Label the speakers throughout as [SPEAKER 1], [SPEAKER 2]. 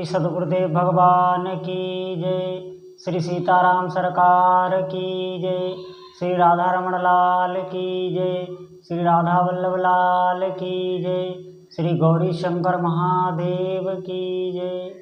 [SPEAKER 1] सदगुरुदेव भगवान की जय। श्री सीताराम सरकार की जय। श्री राधा रमण लाल की जय। श्री राधा वल्लभ लाल की जय। श्री गौरी शंकर महादेव की जय।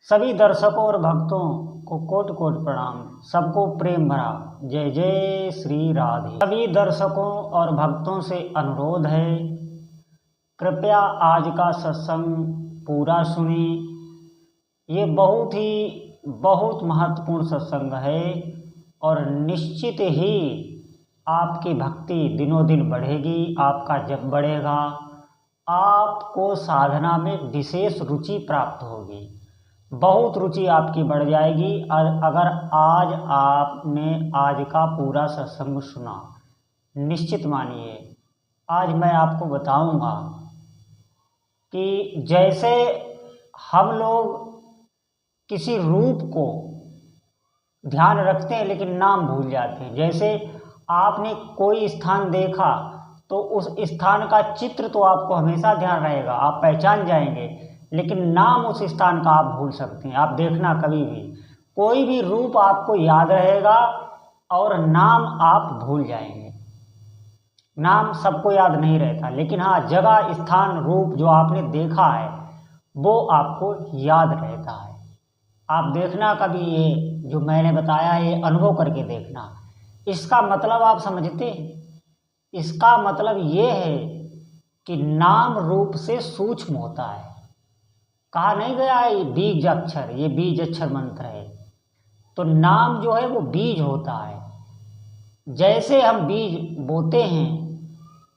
[SPEAKER 1] सभी दर्शकों और भक्तों को कोटि कोटि प्रणाम। सबको प्रेम भरा जय जय श्री राधे। सभी दर्शकों और भक्तों से अनुरोध है, कृपया आज का सत्संग पूरा सुने। ये बहुत महत्वपूर्ण सत्संग है और निश्चित ही आपकी भक्ति दिनों दिन बढ़ेगी। आपका जप बढ़ेगा, आपको साधना में विशेष रुचि प्राप्त होगी, बहुत रुचि आपकी बढ़ जाएगी। अगर आज आपने आज का पूरा सत्संग सुना, निश्चित मानिए आज मैं आपको बताऊंगा कि जैसे हम लोग किसी रूप को ध्यान रखते हैं लेकिन नाम भूल जाते हैं। जैसे आपने कोई स्थान देखा तो उस स्थान का चित्र तो आपको हमेशा ध्यान रहेगा, आप पहचान जाएंगे, लेकिन नाम उस स्थान का आप भूल सकते हैं। आप देखना कभी भी कोई भी रूप आपको याद रहेगा और नाम आप भूल जाएंगे। नाम सबको याद नहीं रहता, लेकिन हाँ जगह, स्थान, रूप जो आपने देखा है वो आपको याद रहता है। आप देखना कभी, ये जो मैंने बताया ये अनुभव करके देखना। इसका मतलब आप समझते हैं? इसका मतलब ये है कि नाम रूप से सूक्ष्म होता है। कहा नहीं गया है ये बीज अक्षर, ये बीज अक्षर मंत्र है। तो नाम जो है वो बीज होता है। जैसे हम बीज बोते हैं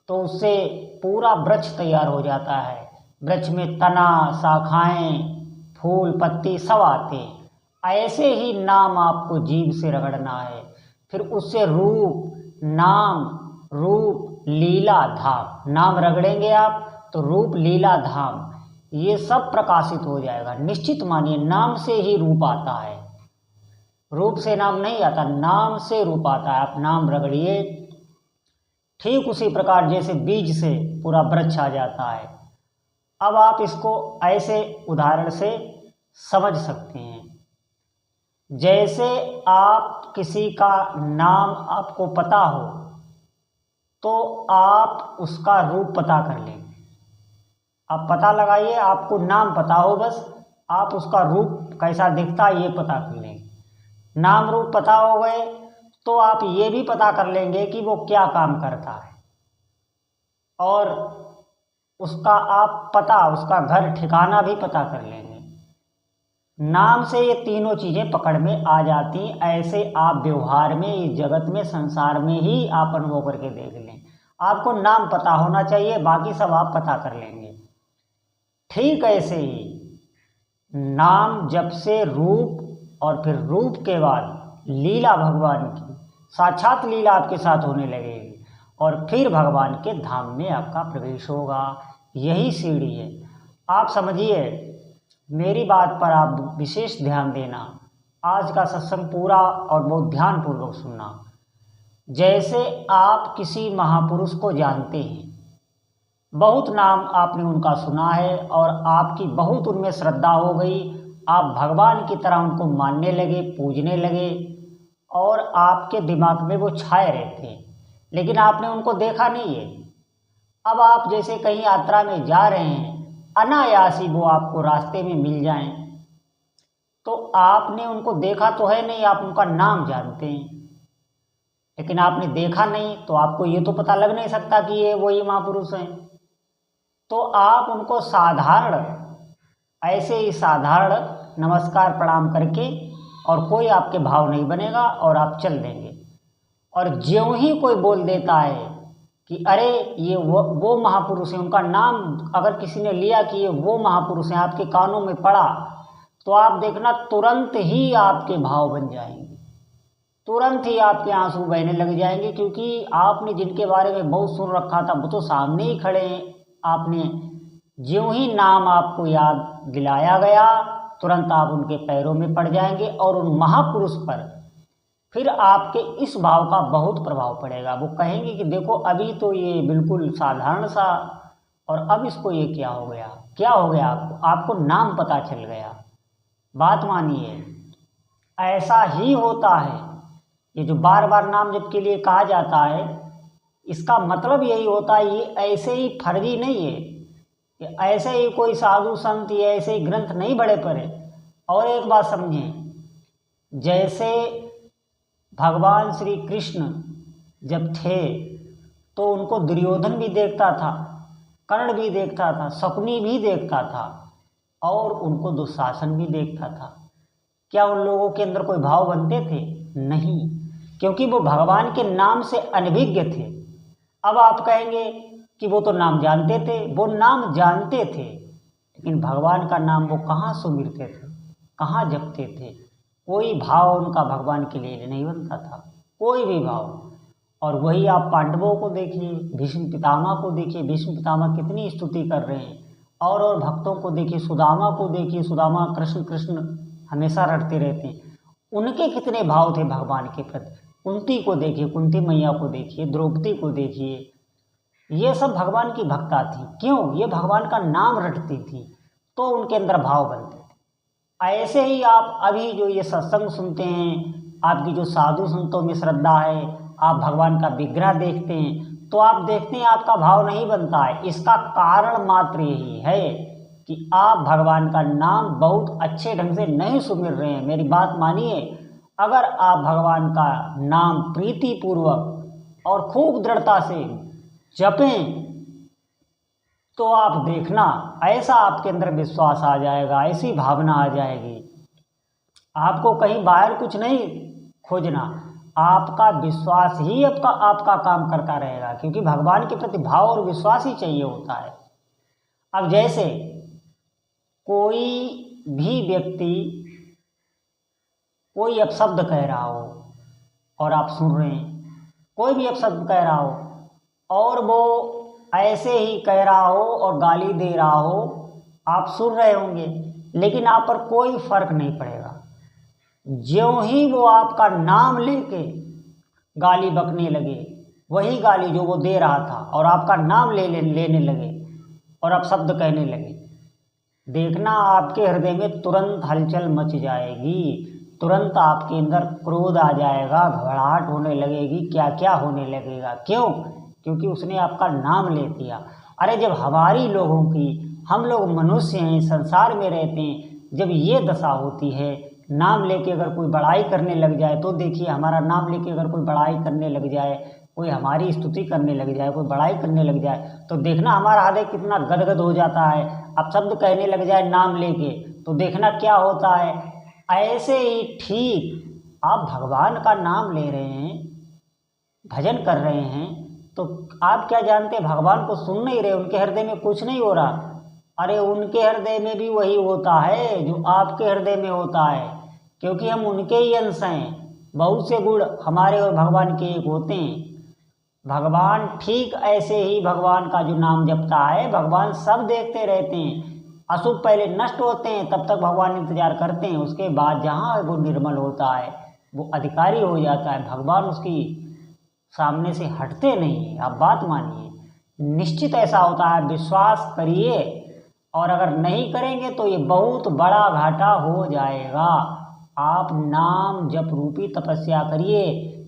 [SPEAKER 1] तो उससे पूरा वृक्ष तैयार हो जाता है। वृक्ष में तना, शाखाएं, फूल, पत्ती सब आते हैं। ऐसे ही नाम आपको जीभ से रगड़ना है, फिर उससे रूप, नाम, रूप, लीला, धाम। नाम रगड़ेंगे आप तो रूप, लीला, धाम ये सब प्रकाशित हो जाएगा। निश्चित मानिए नाम से ही रूप आता है, रूप से नाम नहीं आता, नाम से रूप आता है। आप नाम रगड़िए, ठीक उसी प्रकार जैसे बीज से पूरा वृक्ष आ जाता है। अब आप इसको ऐसे उदाहरण से समझ सकते हैं। जैसे आप किसी का नाम आपको पता हो तो आप उसका रूप पता कर लेंगे। आप पता लगाइए, आपको नाम पता हो, बस आप उसका रूप कैसा दिखता है ये पता कर लेंगे। नाम रूप पता हो गए तो आप ये भी पता कर लेंगे कि वो क्या काम करता है, और उसका आप पता, उसका घर ठिकाना भी पता कर लेंगे। नाम से ये तीनों चीज़ें पकड़ में आ जाती। ऐसे आप व्यवहार में, इस जगत में, संसार में ही आप अनुभव करके देख लें। आपको नाम पता होना चाहिए, बाकी सब आप पता कर लेंगे। ठीक ऐसे ही नाम जब से रूप, और फिर रूप के बाद लीला, भगवान की साक्षात लीला आपके साथ होने लगेगी, और फिर भगवान के धाम में आपका प्रवेश होगा। यही सीढ़ी है। आप समझिए, मेरी बात पर आप विशेष ध्यान देना। आज का सत्संग पूरा और बहुत ध्यानपूर्वक सुनना। जैसे आप किसी महापुरुष को जानते हैं, बहुत नाम आपने उनका सुना है और आपकी बहुत उनमें श्रद्धा हो गई, आप भगवान की तरह उनको मानने लगे, पूजने लगे, और आपके दिमाग में वो छाए रहते हैं, लेकिन आपने उनको देखा नहीं है। अब आप जैसे कहीं यात्रा में जा रहे हैं, अनायास ही वो आपको रास्ते में मिल जाएं, तो आपने उनको देखा तो है नहीं, आप उनका नाम जानते हैं, लेकिन आपने देखा नहीं, तो आपको ये तो पता लग नहीं सकता कि ये वही महापुरुष हैं। तो आप उनको साधारण, ऐसे ही साधारण नमस्कार प्रणाम करके, और कोई आपके भाव नहीं बनेगा और आप चल देंगे। और ज्यों ही कोई बोल देता है कि अरे ये वो महापुरुष हैं, उनका नाम अगर किसी ने लिया कि ये वो महापुरुष हैं, आपके कानों में पड़ा, तो आप देखना तुरंत ही आपके भाव बन जाएंगे, तुरंत ही आपके आंसू बहने लग जाएंगे, क्योंकि आपने जिनके बारे में बहुत सुन रखा था वो तो सामने ही खड़े हैं। आपने ज्यों ही नाम आपको याद दिलाया गया, तुरंत आप उनके पैरों में पड़ जाएंगे, और उन महापुरुष पर फिर आपके इस भाव का बहुत प्रभाव पड़ेगा। वो कहेंगे कि देखो अभी तो ये बिल्कुल साधारण सा, और अब इसको ये क्या हो गया, क्या हो गया आपको, आपको नाम पता चल गया। बात मानिए, ऐसा ही होता है। ये जो बार बार नाम जप के लिए कहा जाता है, इसका मतलब यही होता है, ये ऐसे ही फर्जी नहीं है, ये ऐसे ही कोई साधु संत या ऐसे ही ग्रंथ नहीं बड़े पड़े। और एक बात समझें, जैसे भगवान श्री कृष्ण जब थे तो उनको दुर्योधन भी देखता था, कर्ण भी देखता था, शकुनी भी देखता था और उनको दुशासन भी देखता था। क्या उन लोगों के अंदर कोई भाव बनते थे? नहीं, क्योंकि वो भगवान के नाम से अनभिज्ञ थे। अब आप कहेंगे कि वो तो नाम जानते थे, वो नाम जानते थे, लेकिन भगवान का नाम वो कहाँ सुमिरते थे, कहाँ जपते थे? कोई भाव उनका भगवान के लिए नहीं बनता था, कोई भी भाव। और वही आप पांडवों को देखिए, भीष्म पितामह को देखिए, भीष्म पितामह कितनी स्तुति कर रहे हैं। और भक्तों को देखिए, सुदामा को देखिए, सुदामा कृष्ण कृष्ण हमेशा रटते रहते हैं। उनके कितने भाव थे भगवान के प्रति। कुंती को देखिए, कुंती मैया को देखिए, द्रौपदी को देखिए, ये सब भगवान की भक्ता थी। क्यों? ये भगवान का नाम रटती थी, तो उनके अंदर भाव बनते थे। ऐसे ही आप अभी जो ये सत्संग सुनते हैं, आपकी जो साधु संतों में श्रद्धा है, आप भगवान का विग्रह देखते हैं, तो आप देखते हैं आपका भाव नहीं बनता है। इसका कारण मात्र यही है कि आप भगवान का नाम बहुत अच्छे ढंग से नहीं सुमिर रहे हैं। मेरी बात मानिए, अगर आप भगवान का नाम प्रीति पूर्वक और खूब दृढ़ता से जपें, तो आप देखना ऐसा आपके अंदर विश्वास आ जाएगा, ऐसी भावना आ जाएगी। आपको कहीं बाहर कुछ नहीं खोजना, आपका विश्वास ही आपका काम करता रहेगा, क्योंकि भगवान के प्रति भाव और विश्वास ही चाहिए होता है। अब जैसे कोई भी व्यक्ति कोई अपशब्द कह रहा हो और आप सुन रहे हैं, कोई भी अपशब्द कह रहा हो और वो ऐसे ही कह रहा हो और गाली दे रहा हो, आप सुन रहे होंगे, लेकिन आप पर कोई फर्क नहीं पड़ेगा। ज्यों ही वो आपका नाम लेके गाली बकने लगे, वही गाली जो वो दे रहा था और आपका नाम लेने लगे और आप शब्द कहने लगे, देखना आपके हृदय में तुरंत हलचल मच जाएगी, तुरंत आपके अंदर क्रोध आ जाएगा, घबराहट होने लगेगी, क्या क्या होने लगेगा। क्यों? क्योंकि उसने आपका नाम ले दिया। अरे जब हमारी लोगों की, हम लोग मनुष्य हैं, संसार में रहते हैं, जब ये दशा होती है, नाम लेके अगर कोई बड़ाई करने लग जाए, तो देखिए हमारा नाम लेके अगर कोई बड़ाई करने लग जाए, कोई हमारी स्तुति करने लग जाए, कोई बड़ाई करने लग जाए, तो देखना हमारा हृदय कितना गदगद हो जाता है। अब शब्द कहने लग जाए नाम लेके, तो देखना क्या होता है। ऐसे ही ठीक आप भगवान का नाम ले रहे हैं, भजन कर रहे हैं, तो आप क्या जानते हैं, भगवान को सुन नहीं रहे, उनके हृदय में कुछ नहीं हो रहा। अरे उनके हृदय में भी वही होता है जो आपके हृदय में होता है, क्योंकि हम उनके ही अंश हैं। बहुत से गुण हमारे और भगवान के एक होते हैं। भगवान ठीक ऐसे ही भगवान का जो नाम जपता है, भगवान सब देखते रहते हैं। अशुभ पहले नष्ट होते हैं, तब तक भगवान इंतजार करते हैं, उसके बाद जहाँ वो निर्मल होता है, वो अधिकारी हो जाता है, भगवान उसकी सामने से हटते नहीं। आप बात मानिए, निश्चित ऐसा होता है, विश्वास करिए। और अगर नहीं करेंगे तो ये बहुत बड़ा घाटा हो जाएगा। आप नाम जप रूपी तपस्या करिए,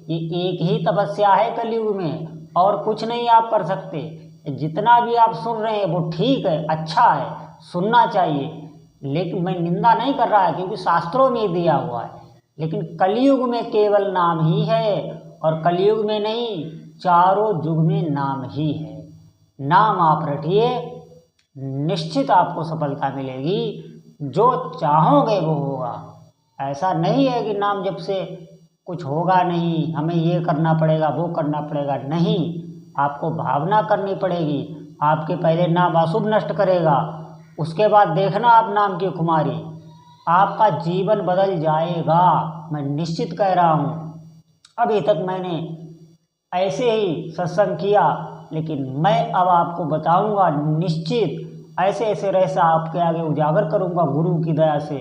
[SPEAKER 1] ये एक ही तपस्या है कलयुग में, और कुछ नहीं आप कर सकते। जितना भी आप सुन रहे हैं वो ठीक है, अच्छा है, सुनना चाहिए, लेकिन मैं निंदा नहीं कर रहा है, क्योंकि शास्त्रों में दिया हुआ है। लेकिन कलयुग में केवल नाम ही है, और कलयुग में नहीं, चारों युग में नाम ही है। नाम आप रटिए, निश्चित आपको सफलता मिलेगी। जो चाहोगे वो होगा। ऐसा नहीं है कि नाम जप से कुछ होगा नहीं, हमें ये करना पड़ेगा, वो करना पड़ेगा, नहीं। आपको भावना करनी पड़ेगी। आपके पहले नाम अशुभ नष्ट करेगा, उसके बाद देखना आप नाम की खुमारी, आपका जीवन बदल जाएगा। मैं निश्चित कह रहा हूँ। अभी तक मैंने ऐसे ही सत्संग किया, लेकिन मैं अब आपको बताऊंगा निश्चित, ऐसे ऐसे रहस्य आपके आगे उजागर करूंगा गुरु की दया से,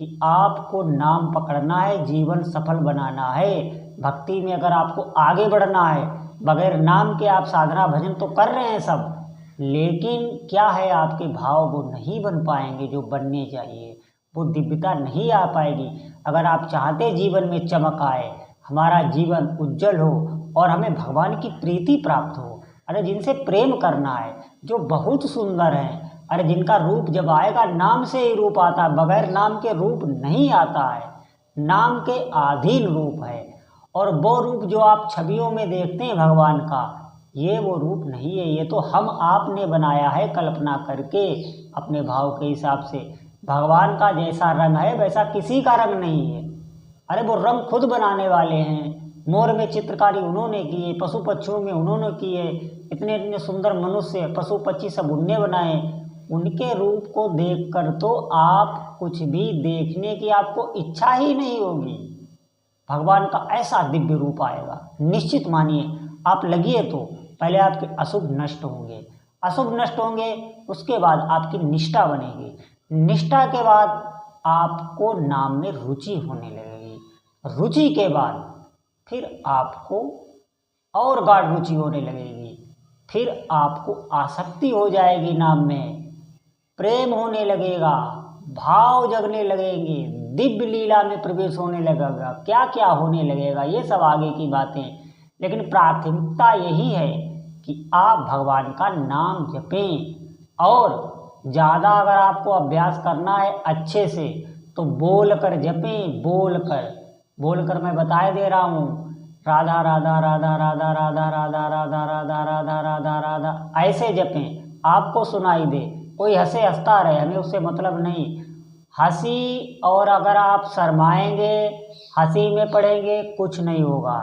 [SPEAKER 1] कि आपको नाम पकड़ना है, जीवन सफल बनाना है। भक्ति में अगर आपको आगे बढ़ना है, बगैर नाम के आप साधना भजन तो कर रहे हैं सब, लेकिन क्या है, आपके भाव वो नहीं बन पाएंगे जो बनने चाहिए। वो दिव्यता नहीं आ पाएगी। अगर आप चाहते जीवन में चमक आए, हमारा जीवन उज्जवल हो और हमें भगवान की प्रीति प्राप्त हो, अरे जिनसे प्रेम करना है, जो बहुत सुंदर हैं, अरे जिनका रूप जब आएगा नाम से ही रूप आता है, बगैर नाम के रूप नहीं आता है, नाम के अधीन रूप है। और वो रूप जो आप छवियों में देखते हैं भगवान का, ये वो रूप नहीं है, ये तो हम आपने बनाया है कल्पना करके अपने भाव के हिसाब से। भगवान का जैसा रंग है वैसा किसी का रंग नहीं है। अरे वो रंग खुद बनाने वाले हैं। मोर में चित्रकारी उन्होंने की है, पशु पक्षियों में उन्होंने की है, इतने इतने सुंदर मनुष्य पशु पक्षी सब उनने बनाए। उनके रूप को देखकर तो आप कुछ भी देखने की आपको इच्छा ही नहीं होगी। भगवान का ऐसा दिव्य रूप आएगा, निश्चित मानिए। आप लगिए तो पहले आपके अशुभ नष्ट होंगे, अशुभ नष्ट होंगे, उसके बाद आपकी निष्ठा बनेगी, निष्ठा के बाद आपको नाम में रुचि होने लगेगी, रुचि के बाद फिर आपको और गाढ़ रुचि होने लगेगी, फिर आपको आसक्ति हो जाएगी नाम में, प्रेम होने लगेगा, भाव जगने लगेंगे, दिव्य लीला में प्रवेश होने लगेगा, क्या क्या होने लगेगा ये सब आगे की बातें। लेकिन प्राथमिकता यही है कि आप भगवान का नाम जपें। और ज़्यादा अगर आपको अभ्यास करना है अच्छे से तो बोल कर जपें, बोल कर मैं बताए दे रहा हूँ, राधा राधा राधा राधा राधा राधा राधा राधा राधा राधा राधा, ऐसे जपें, आपको सुनाई दे। कोई हंसे हंसता रहे, हमें उससे मतलब नहीं। हंसी और अगर आप शर्माएंगे, हंसी में पड़ेंगे, कुछ नहीं होगा,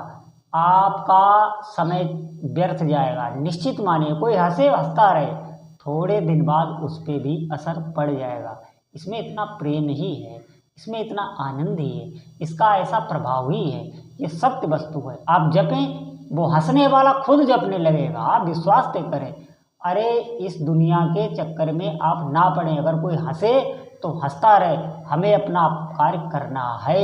[SPEAKER 1] आपका समय व्यर्थ जाएगा। निश्चित मानिए, कोई हंसे हंसता रहे, थोड़े दिन बाद उस पर भी असर पड़ जाएगा। इसमें इतना प्रेम ही है, इसमें इतना आनंद ही है, इसका ऐसा प्रभाव ही है, ये सत्य वस्तु है। आप जपें, वो हंसने वाला खुद जपने लगेगा, आप विश्वास तो करें। अरे इस दुनिया के चक्कर में आप ना पड़ें, अगर कोई हंसे तो हंसता रहे, हमें अपना कार्य करना है।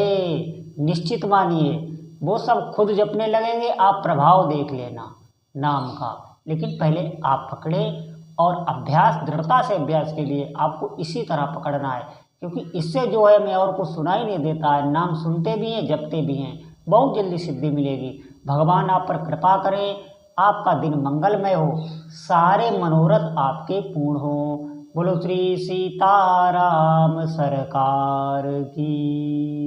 [SPEAKER 1] निश्चित मानिए वो सब खुद जपने लगेंगे, आप प्रभाव देख लेना नाम का। लेकिन पहले आप पकड़े, और अभ्यास, दृढ़ता से अभ्यास के लिए आपको इसी तरह पकड़ना है, क्योंकि इससे जो है मैं और कुछ सुनाई नहीं देता है। नाम सुनते भी हैं, जपते भी हैं, बहुत जल्दी सिद्धि मिलेगी। भगवान आप पर कृपा करें, आपका दिन मंगलमय हो, सारे मनोरथ आपके पूर्ण हो। बोलो श्री सीताराम सरकार की।